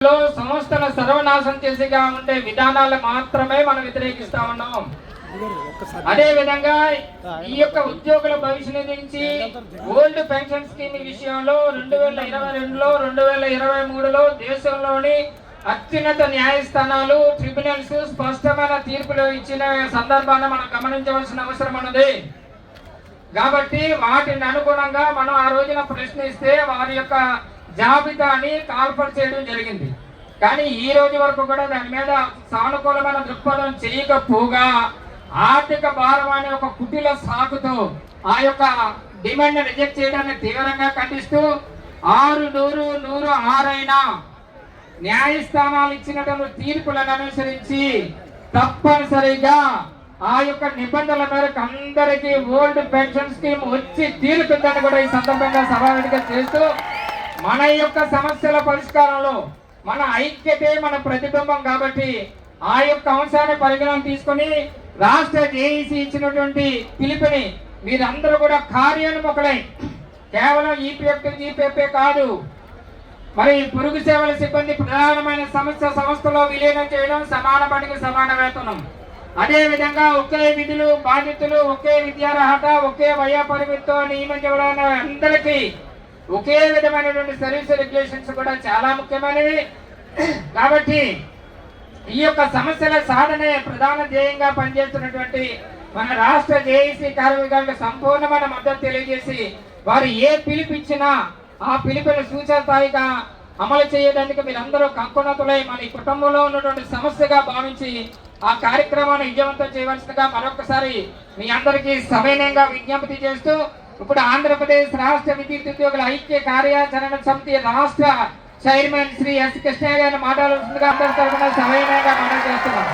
సంస్థల సర్వనాశం చేసేగా ఉండే విధానాలు మాత్రమే మనం వ్యతిరేకిస్తా ఉన్నాం. అదే విధంగా ఈ యొక్క ఉద్యోగుల భవిష్యత్తు నుంచి ఓల్డ్ పెన్షన్ స్కీమ్ విషయంలో 2022లో 2023లో దేశంలోని అత్యున్నత న్యాయస్థానాలు ట్రిబ్యునల్స్ స్పష్టమైన తీర్పులు ఇచ్చిన సందర్భాన్ని మనం గమనించవలసిన అవసరం ఉన్నది. కాబట్టి వాటిని అనుగుణంగా మనం ఆ రోజున ప్రశ్నిస్తే వారి యొక్క జాబితాని కాల్ఫర్ చేయడం జరిగింది. కానీ ఈ రోజు వరకు కూడా దాని మీద సానుకూలమైన దృక్పథం చేయకపోగా ఆర్థిక భారం అనే ఒక కుటిల సాకుతో ఆ యొక్క డిమాండ్ రిజెక్ట్ చేయడాన్ని తీవ్రంగా ఖండిస్తూ 600 న్యాయస్థానాలు ఇచ్చినటువంటి తీర్పులను అనుసరించి తప్పనిసరిగా ఆ యొక్క నిబంధనల మేరకు అందరికీ ఓల్డ్ పెన్షన్ స్కీమ్ వచ్చి తీరుతుందని కూడా ఈ సందర్భంగా సభావేదిక చేస్తూ మన యొక్క సమస్యల పరిష్కారంలో మన ఐక్యతే మన ప్రతిబింబం కాబట్టి ఆ యొక్క అంశాన్ని పరిగణన తీసుకొని రాష్ట్ర జేఈసీ ఇచ్చినటువంటి పిలుపుని మీరందరూ కూడా కార్యోన్ముఖులై కేవలం ఈపీఎఫ్ కాదు, మరి పొరుగు సేవల సిబ్బంది ప్రధానమైన సంస్థలో విలీనం చేయడం, సమాన పనికి సమాన వేతనం, అదే విధంగా ఒకే విధులు బాధ్యతలు, ఒకే విద్యార్హత, ఒకే వయో పరిమితితో నియమించబడిన అందరికీ ఒకే విధమైనటువంటి సర్వీస్ రెగ్యులేషన్స్ కూడా చాలా ముఖ్యమైనవి. కాబట్టి ఈ యొక్క సమస్యల సాధనే ప్రధాన ధ్యేయంగా పనిచేస్తున్నటువంటి మన రాష్ట్ర జేఏసీ కార్యవర్గాలకు సంపూర్ణమైన మద్దతు తెలియజేసి వారు ఏ పిలుపిచ్చినా ఆ పిలుపుని సూచనతాయిగా అమలు చేయడానికి మీరందరూ కంకునతులై మన కుటుంబంలో ఉన్నటువంటి సమస్యగా భావించి ఆ కార్యక్రమాన్ని విజయవంతం చేయవలసిందిగా మరొకసారి మీ అందరికీ సవినయంగా విజ్ఞప్తి చేస్తూ ఇప్పుడు ఆంధ్రప్రదేశ్ రాష్ట్ర విద్యుత్ ఉద్యోగుల ఐక్య కార్యాచరణ సమితి రాష్ట్ర చైర్మన్ శ్రీ ఎస్ కృష్ణయ్య గారిని మాట్లాడాల్సిందిగా అందరి తరఫున సవినయంగా మనం చేస్తున్నాం.